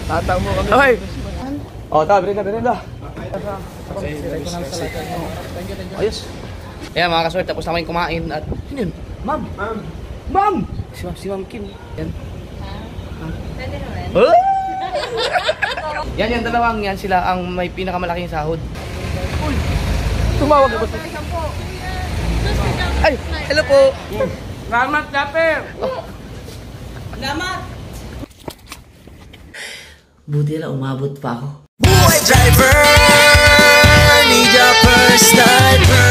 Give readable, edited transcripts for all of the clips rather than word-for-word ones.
Tataw mo kami. Okay. Oh, tabi rin na. Ayos. Ayan mga kaswerte, tapos namin kumain at yun. Ma'am! Ma'am! Si Ma'am Kim. Yan. Pwede naman. Yan dalawang yan sila ang may pinakamalaking sahod. Uy! Tumawag ako sa... Ay! Hello po! Salamat, Dapper! Salamat! Buti na umabot pa ako. Boy driver, need your first sniper.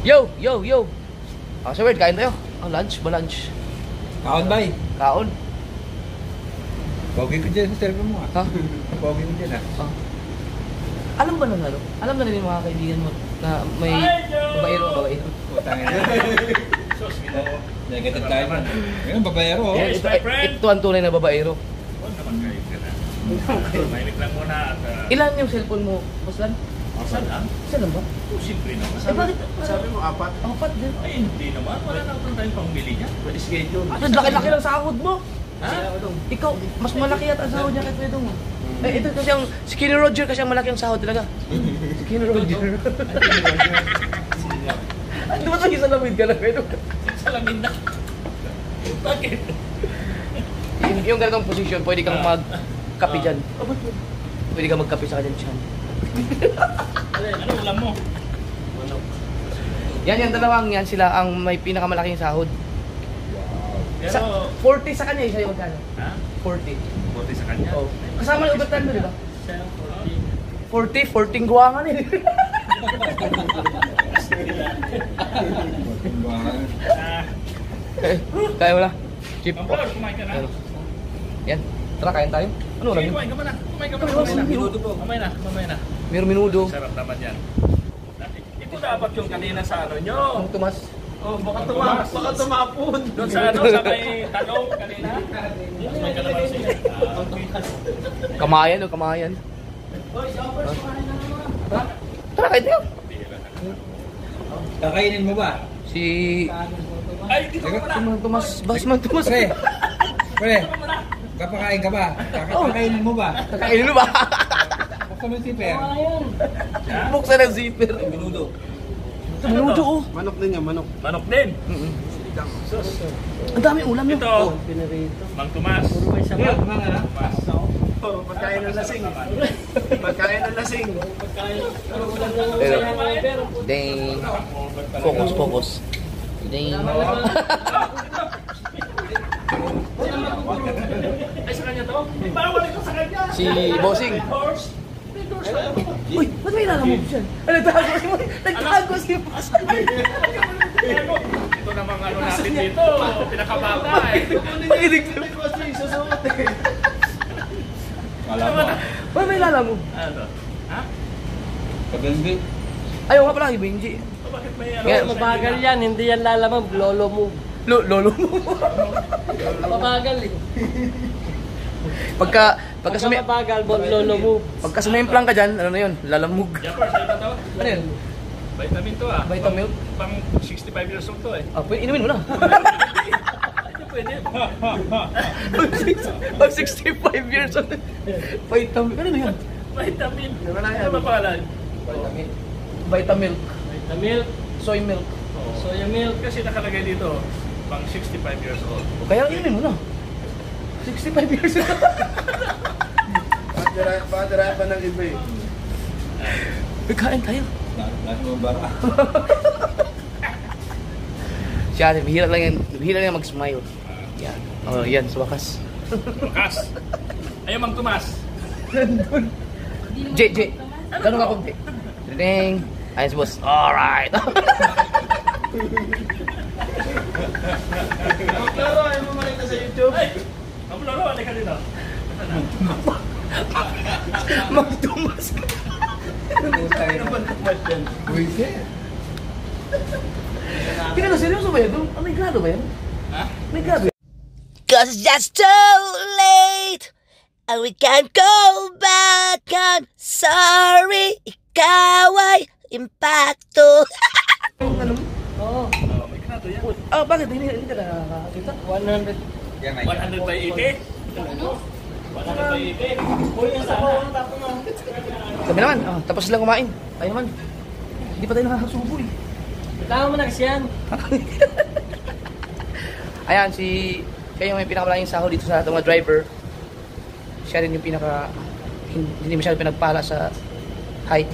Yo! Sir Word, kain tayo. Lunch ba lunch? Kaon bay. Kaon? Pogi ko dyan sa cellphone mo Ha? Pogi mo dyan Alam ba nung Alam na rin yung mga kaibigan mo na may babaero. Utangin na. Negative tayo man. Ngayon, babayero. Ito ang tunay na babaero. Mahilig lang muna at... Ilan yung cellphone mo, Boss Lan? Isa lang? Isa lang ba? Simple naman. Bakit? Sabi mo, apat. Apat din. Ay, hindi naman. Wala na akong tayong pangbili niya. Schedule. Laki-laki ng sahod mo. Ha? Ikaw, mas malaki at ang sahod niya kay Pedong. Ito kasi ang Skinny Roger kasi ang malaki ang sahod talaga. Skinny Roger. Ano ba sa lamid ka na, Pedong? Salamin na. Bakit? Yung ganitong position, pwede kang magkape dyan. Pwede kang magkape sa kanyang tiyan. Ano alam mo? Yan dalawang yan sila ang may pinakamalaking sahod. Pero... 40 sa kanya, isa yung magkano? Ha? 40. 40 sa kanya? Oh. Kasama yung overtime mo, di ba? Siya, 40 guwangan eh. Kaya wala. Chip. Pamplar, kumain ka na. Yan. Tara, kain tayo. Ano lang Sige, yun? kumain ka muna. Kumain ka muna. Mamaya na. Minudo. Sarap naman yan. Ito dapat yung kanina sa ano nyo. Ang tumas. Oh, baka tumapon. Doon sa ano, sa may talong kanina. May kalamansi. Kamayan o kamayan. Tara, kain tayo. Kakainin mo ba? Si... Ay, dito ka muna. Tumas. Basman Tumas. Pre, kapakain ka ba? Kakainin mo ba? Kakainin mo ba? Buksan mo yung zipper. Buksan ang zipper. Minudo. Minudo oh. Manok din yan, manok. Manok din. Sus. Ang dami ulam yun. Ito. Mang Tomas. Tomas. Pagkain ng lasing. Pagkain ng lasing. Ding. Focus. Ding. Ay, sa kanya to? Bawal ito sa kanya. Si Bossing. Uy, ba't may lalamog siya? Nagtago si Bossing. Ito namang ano natin dito. Pinakabata eh. Ba't may lalamog? Ano to? Ha? Pagandi. Ayaw nga pala kay Benji. Bakit may ano? Kaya Mabagal yan, hindi yan lalamang, lolo mo. Lolo mo. Mabagal eh. Pagka Mabagal, lolo mo. sumimplang ka dyan, ano na yun? Lalamog. Japper, sa'yo na to? Ano yun? Vitamin to ah. Vitamilk? Pang 65 years old to eh. Inumin mo na. Hindi pwede. Pag 65 years old. Vitamilk. Ano yun? Vitamin. Ano ba pangalan? Vitamilk. Milk, Soy milk. soya milk. Kasi nakalagay dito, pang 65 years old. Kaya inumin mo na. 65 years old. Bakit pa ng iba eh? Kain tayo. Lalo mo bara. Siya, bihira lang yan mag-smile. Yan. Oh, yan, sa wakas. Bukas. Ayun, Mang Tomas. J. Gano'n ka kunti? Ding. Ayun si boss. Alright. Klaro, ayaw mo makita sa YouTube. Ay! Ang laro, alika dito. Magtumas ka. Ano ba naman yan? Buwise. Pinaka seryoso ba yan? May grado ba yan? Ha? May grado yan? Cause it's just too late and we can't go back. I'm sorry, ikaw ay impacto. Ano? Oo. Oh, may kinato yan. bakit? Hindi ka nakakita? 100. Yan, ay. 100 by 80? Ano? 100 by 80? Uy, yung sabaw ang tapo mo. Sabi naman, tapos silang kumain. Tayo naman. Hindi pa tayo nakakasubo eh. Tama mo na kasi yan. Ayan, siya yung may pinakamalaking sahod dito sa mga driver. Siya rin yung hindi masyado pinagpala sa height.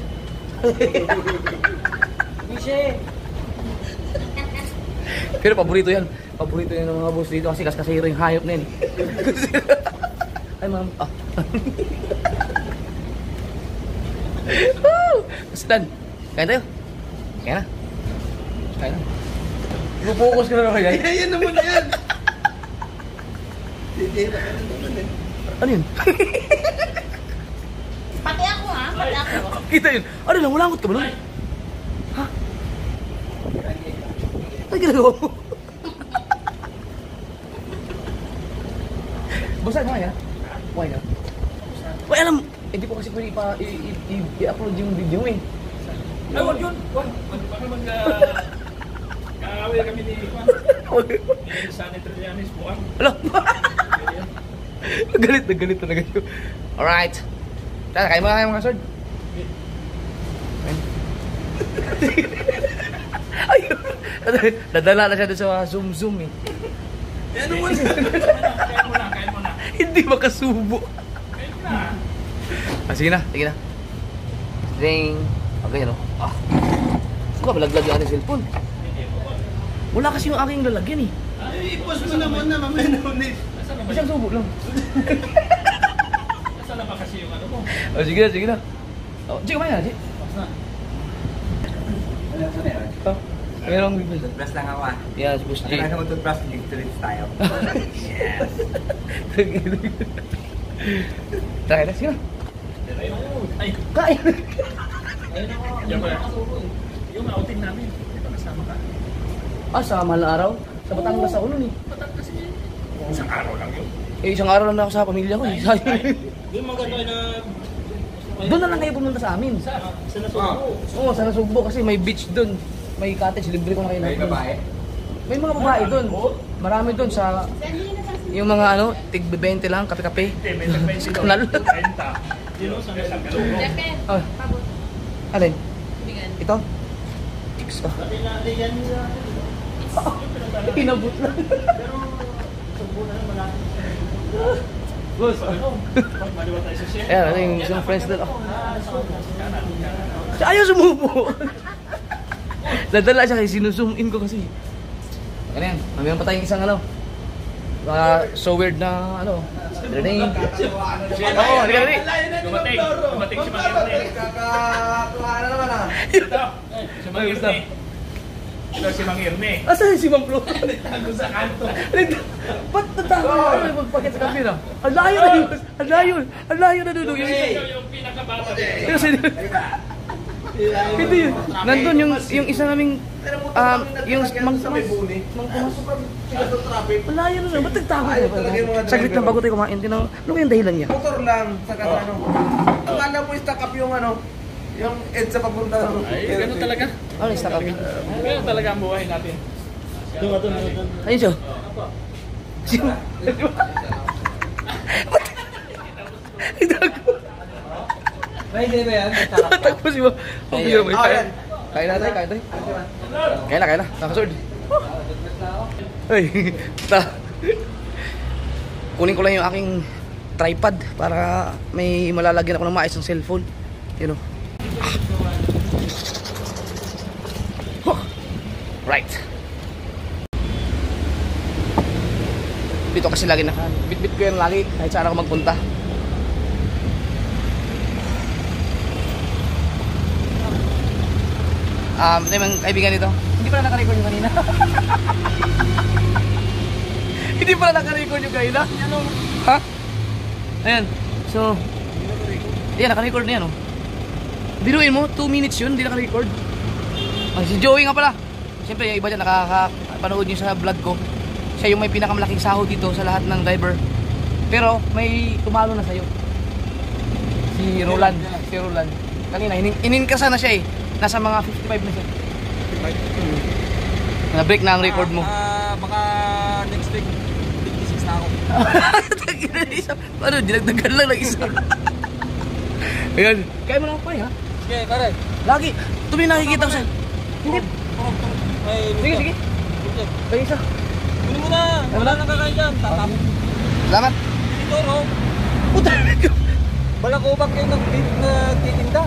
Mishe. Pero paborito yan. Paborito yan ng mga boss dito kasi kaskasiro yung hayop na yun. Ay ma'am. Basta kain tayo. Kain na. Kain na. Focus ka na naman yan. Yan naman yan. Ano yun? Pati ako ha, pati ako. Kita yun. Ano lang, walangot ka ba nun? Ha? Ano ginagawa mo? Basta mo yan? Why na? Why alam, hindi ko kasi pwede i-upload yung video eh. Ay, wag yun. Wag. Baka mag-kaaway kami ni Juan. Ni Sunny Trillanes, buwan. Alam Nagalit talaga yun. Alright. Tara, kain mo na kayo mga sword. Ayun. Nadala na siya doon sa zoom eh. Yan naman. Kain mo na. Hindi makasubo. Kain mo na. Sige na. Ding. Okay, ano? Suka, malaglag yung ating cellphone. Wala kasi yung aking lalagyan eh. Ay, i-post mo naman na, mamaya na ulit. Isang subo lang. Nasaan na ba kasi yung ano mo? Sige na. Sige, kumain na, G. Merong bibig. Toothbrush lang ako ah. Yes, Boss G. Kailangan mo toothbrush, nag-treats tayo. Yes. Tara na, sige na. Ay, Kain! yung outing namin. Di ba kasama ka? Sa mahal na araw? Sa Batangas ako nun eh. Isang araw lang yun. Isang araw lang na ako sa pamilya ko eh. Yung mga gano'n na... Doon na lang kayo pumunta sa amin. Sa nasubo. Oo, sa Nasugbo kasi may beach doon. May cottage, libre ko na kayo. May babae. May mga babae doon. Marami doon sa... Yung mga tig-20 lang, kape-kape. Hindi, may nag-20 Sa kanal. 30. Yun o, sa isang galungo. Jefe, Ah, pabot. alin? Bigan. Ito? Tiks ka. Pati natin yan nila. Inabot lang. Pero, subo na lang malaki. Boss, Maliwa tayo sa share. ayan, yung isang friends doon. Siya ayaw sumubo. Nadala siya kasi sinuzoom in ko kasi. Ano yan? Mayroon pa tayong isang so weird na Dring. Oo, hindi ka rin. Dumating si Mangirne. Kakatuwa na naman ah. Ito, si Mangirne. Ito si Mangirne. Asan si Ma'am Flo? Nandun sa kanto. Ba't natawa ka na magpakit sa kamera? Ang layo na yun! Ang layo na doon! Ito yung pinakabata. Kasi, hindi yun. Nandun yung isa naming, yung ang layo na doon. Ba't nagtago ka? Saglit lang bago tayo kumain. Ano ba yung dahilan niya? Motor lang, saka ano. Akala mo i-stack up yung yung edge sa papunta ng... Ay, ganun talaga. Ano yung stack up? Ganun talaga ang buhay natin. Doon. Ayun siya. Itago. May hindi ba yan? Takbo si Ma'am. Kain na tayo. Kain na. Nakasord. Ay, kunin ko lang yung aking tripod para may malalagyan ako ng maayos ng cellphone. You know. Right. Dito kasi lagi bitbit ko yan lagi kahit saan ako magpunta. Ito yung kaibigan dito. Hindi pala naka-record yung kanina. Hindi pala naka-record yung kanina. Ha? Ayan. So, ayan, naka-record na yan, oh. Biruin mo, 2 minutes yun, hindi naka-record. Si Joey nga pala. Siyempre, yung iba dyan, nakakapanood nyo sa vlog ko. Siya yung may pinakamalaking sahod dito sa lahat ng driver. Pero, may tumalo na sa'yo. Si Roland. Kanina, ininkrasa na siya eh. Nasa mga 55 na siya. Na-break na ang record mo. Isa. Ano, dinagdagan lang ng isa. Ayan. Kaya mo lang pa ha? Sige, pare. Lagi. Tuloy nakikita ko sa'yo. Hindi. May Sige, sige. Kaya isa. Kunin mo na. Wala nang kakain dyan. Tatap. Salamat. Dito, no? Puta. Balakubak kayo nagtitinda.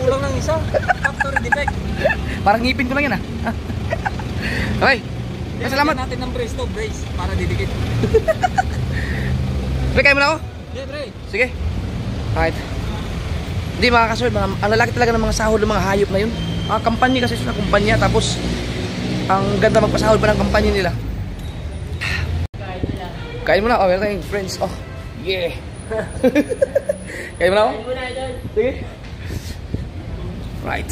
Kulang ng isa. Factory defect. Parang ngipin ko lang yan Okay. Salamat. Lagyan natin ng brace to, brace. Para didikit. Pre, kaya mo na ako? Sige, pre. Sige. Alright. Hindi mga kasoy, ang lalaki talaga ng mga sahod ng mga hayop na yun. Mga kampanya kasi sila, kumpanya. Tapos, ang ganda magpasahod pa ng kampanya nila. Kain mo na. Oh, meron tayong friends. Oh, yeah. Kain mo na ako? Sige. Right.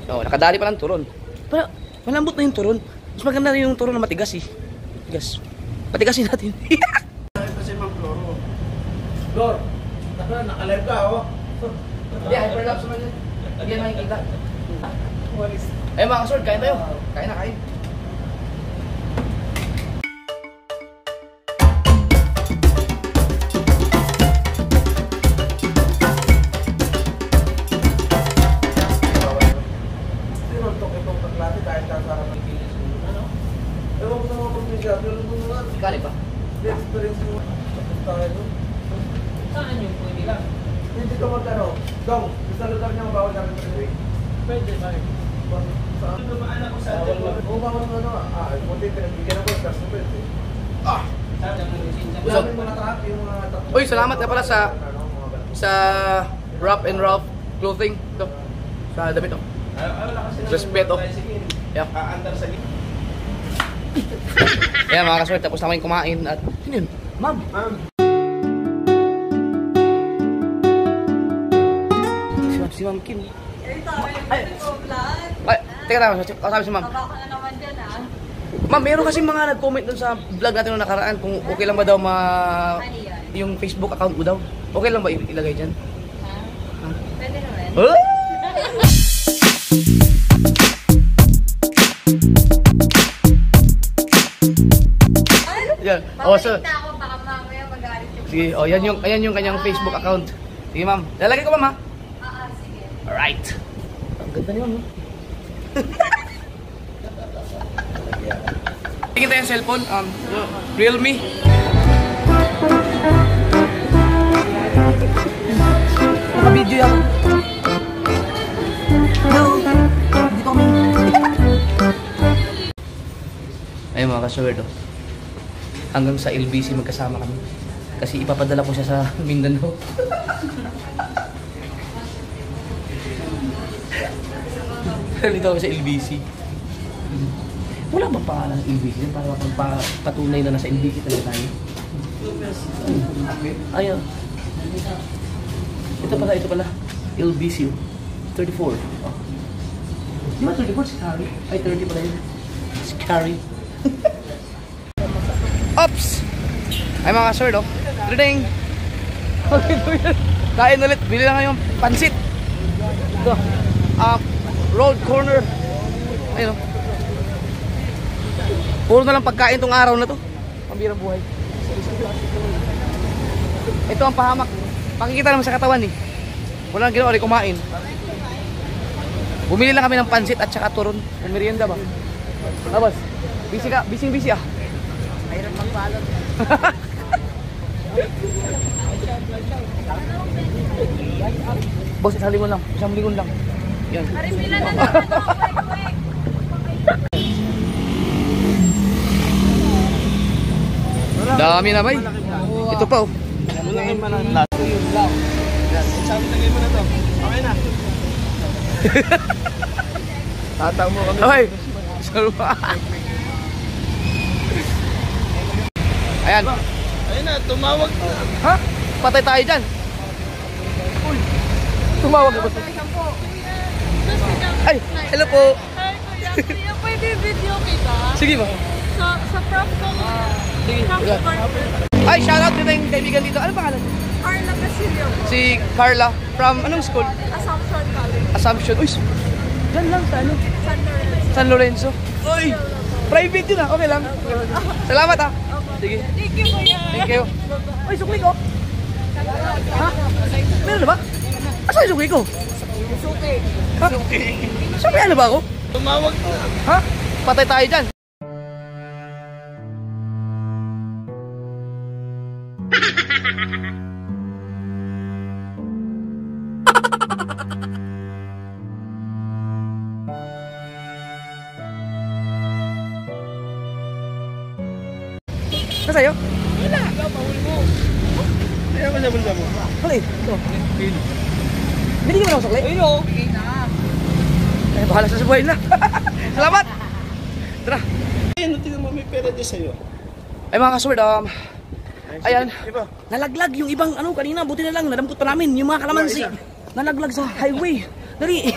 Oh, nakadali pa ng turon. Pero, malambot na yung turon. Mas maganda na yung turon na matigas eh. Matigas. Patigasin natin. Kasi Ma'am Floro. Flor, naka-live ka, oh. Hindi, hyperlapse naman yun. Hindi yan makikita. Eh mga kasord, kain tayo. Kain na, kain. Sino itong kaklase kahit kasarap ng kilis mo? Ano? Ewan ko sa mga probinsya, pero nung mga Kali ba? experience mo, tapos tayo. Saan yung pwede lang? Hindi ka magkano, Dong, sa lugar niya bawal namin mag-uwi. Pwede, pare. Saan? Dumaan ako sa atin. Oo, bawal mo buti pinagbigyan ako, kasi pwede. Busog. Yung mga truck, yung mga truck. Uy, salamat nga pala sa Wrap and Ralph clothing. Ito. Sa damit, oh. Respeto. Yep. Ayan mga kaswerte, tapos na kami kumain at yun, ma'am. Si Ma'am Kim. Ay, teka lang, sabi si Ma'am. Baka na naman dyan Ma'am, meron kasi mga nag-comment dun sa vlog natin nung nakaraan kung okay lang ba daw Ano yan? yung Facebook account ko daw. Okay lang ba ilagay dyan? Pwede naman. Huh? Yan. Oh, so, Babalik na ako, baka mamaya magalit yung... sige, oh, ayan yung kanyang Facebook account. Sige, ma'am. Lalagay ko, ma'am, ha? Sige. Alright. Ang ganda niyo, no? Tingin tayo yung cellphone. Realme. Naka-video yan. No. Dito kami. Ayun mga ka-sword, oh. Hanggang sa LBC magkasama kami. Kasi ipapadala ko siya sa Mindanao. Dito ako sa LBC. Wala bang pangalan ng LBC? Para patunay na nasa LBC talaga tayo. Ayun. Ito pala. LBC. 34. Oh. Di ba 34 si Carrie? Ay, 30 pala yun. Si Carrie. Ops! Ay mga sword, oh. Good. Kain ulit. Bili lang ngayong pansit. Ito. Road corner. Ayun, oh. Puro na lang pagkain tong araw na to. Pambirang buhay. Ito ang pahamak. Pakikita naman sa katawan, eh. Wala nang ginawa, kumain. Bumili lang kami ng pansit at saka turon. Merienda ba? Boss. Busy ah. Mayroon magbalot. Boss, isang lingon lang. Yan. Maripila na naman ito. Quick. Dami na, bay. Ito pa, oh. Tataw mo kami. Ay! Sarwa. Ayan. Ayun na, tumawag na. Ha? Patay tayo dyan. Uy. Tumawag na ba? Ay, hello po. Hi, kuya. Pwede video kita? Sige ba? Sa prof ko. Sige. Prof corporate. Ay, shoutout din tayong kaibigan dito. Ano pangalan? Carla Basilio. Si Carla. From anong school? Assumption College. Assumption. Uy, dyan lang sa ano? San Lorenzo. San Lorenzo. Uy! Private yun ah, okay lang. Salamat ah. Sige. Thank you, kuya. Thank you. Ay, sukli ko. Ha? Meron na ba? Asa yung sukli ko? Suki. Ha? Sabi ano ba ako? Tumawag na. Ha? Patay tayo dyan. Nasa'yo? Wala, pahuli mo. Kaya ko sabon mo. Wala eh. Ito. Binigyan mo na ako sukli? Ayun o. Eh, bahala sa buhay na. Salamat! Tara. Ayun, tingnan mo, may pera din sa'yo. Ay mga kasword, ayan, Iba. nalaglag yung ibang ano kanina, buti na lang, nadampot pa namin yung mga kalamansi. Nalaglag sa highway. Dali.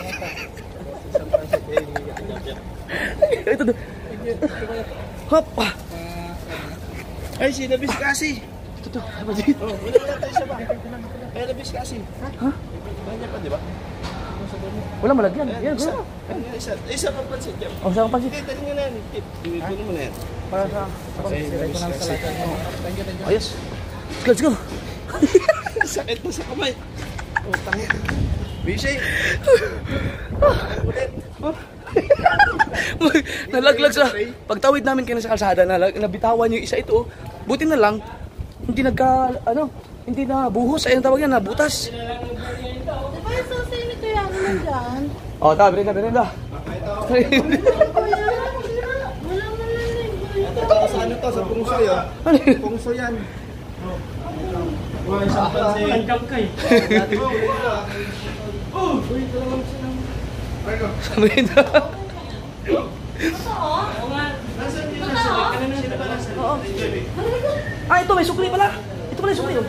Ito doon. Hop. Ay, si Nabis kasi. Ito, ano dito? Oh, wala tayo sa ba? Kaya Nabis kasi. Ha? Kanya pa, di ba? Wala malagyan. Yan, Isa. wala. Kanya isa. Isa pa pansit yan. Oh, saan pa Hindi, dali nga na yan. Diwito mo na yan. Para sa... Kasi Nabis kasi. Ayos. Let's go. Sakit na sa kamay. Oh, tango. Busy. Ulit. Nalaglag sa... Pagtawid namin kayo sa kalsada, nabitawan yung isa ito. Buti na lang, hindi hindi na buhos. Ayun tawag yan, nabutas. Di ba yung susi ni Kuya mo nandyan? Oh, tabi rin, Kuya, wala mo na rin. Ito, sa ano to? Sa pungso yun. Pungso yan. Wah, isang pansit. Hanggang kay. Sabi na. Ah, ito may sukli pala. Ito pala yung sukli. Oh.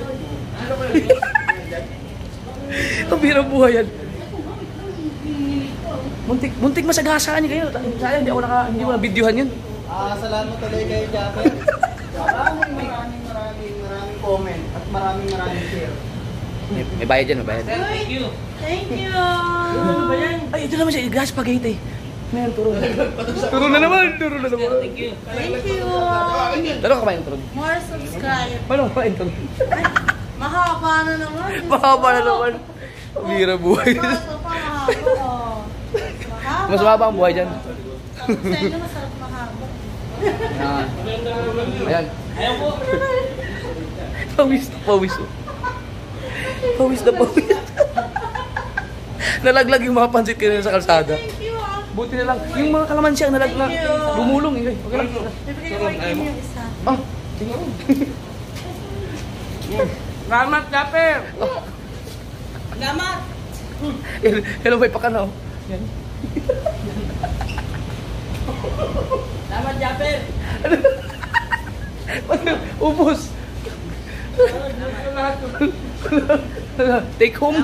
Ito birang buhay yan. Muntik masagasaan niya kayo. Sayang, hindi ko na-videohan yun. Salamat tuloy kayo, Jackie. Maraming comment at maraming share. May bayad yan, may bayad. Thank you. Thank you. Ano ba yan? Ay, ito naman siya, gas spaghetti. Ngayon, turo na. Turo na naman. Thank you. Thank you. Dalawa kamain turo. More subscribe. Paano kamain turo? Mahaba na naman. Mahaba na naman. Bira buhay. Ito pa mahaba. Oh. Mahaba. Mas mahaba ang buhay dyan. Sa inyo masarap mahaba. Ayan. Ayaw po. Pawis na pawis. Pawis na pawis. Nalaglag yung mga pansit kanina sa kalsada. Thank you. Buti na lang. Yung mga kalamansi ang nalaglag. Bumulong eh. Okay lang. Bibigay ko yung isa. Ah, tingnan mo. Salamat, Japper. Salamat. Hello, may pakanaw. Yan. Salamat, Japper. Ubus. Take home.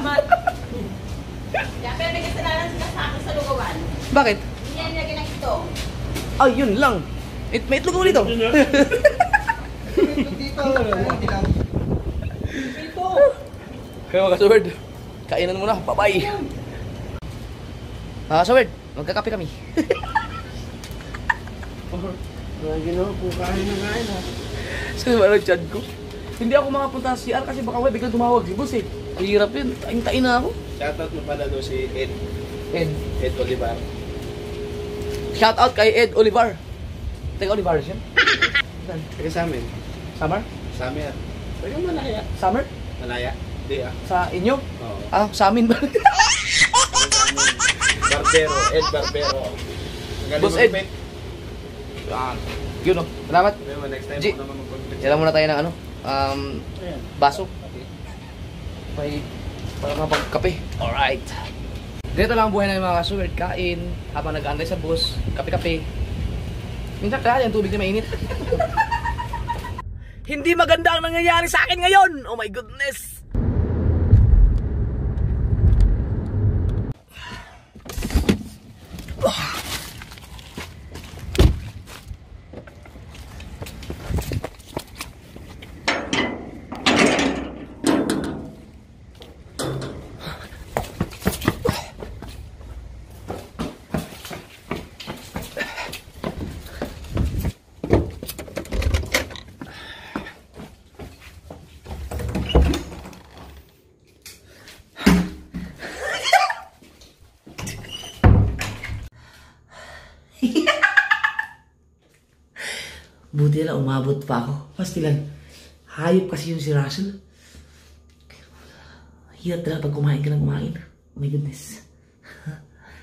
Pero may kasalanan sila sa akin sa lugawan. Bakit? Hindi yan nilagyan ng ito. Ah, yun lang. May itlog ako dito. Kaya mga kasaward, kainan muna. Bye-bye. Mga kasaward, magkakape kami. Saan ba ang chat ko? Hindi ako makapunta sa CR kasi baka biglang tumawag si boss eh. Ang hirap yun. Tain na ako. Shoutout mo pala doon si Ed. Ed. Ed Olivar. Shout out kay Ed Olivar. Taga Olivar siya. Taga sa amin. Summer? Summer. Taga Malaya. Summer? Malaya? Di ah. Sa inyo? Oo. Ah, sa amin ba? Barbero. Ed Barbero. Magaling Boss Ed. mag-bet. Ah, yun o. Salamat. Pero next time G. po naman mag-compete. Kailan muna tayo ng ano? Baso. May para mapagkape. Alright. Dito lang ang buhay namin mga kasuwerd. Kain. Habang nag-aantay sa bus. Kape-kape. Minsan kaya yung tubig na mainit. Hindi maganda ang nangyayari sa akin ngayon. Oh my goodness. Buti na lang umabot pa ako. Pastilan, hayop kasi yung si Russell. Hirap talaga pag kumain ka ng kumain. Oh my goodness.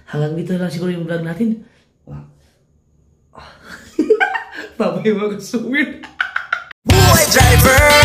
Hanggang dito lang siguro yung vlog natin. Wow. Babay mo, so weird. Boy driver!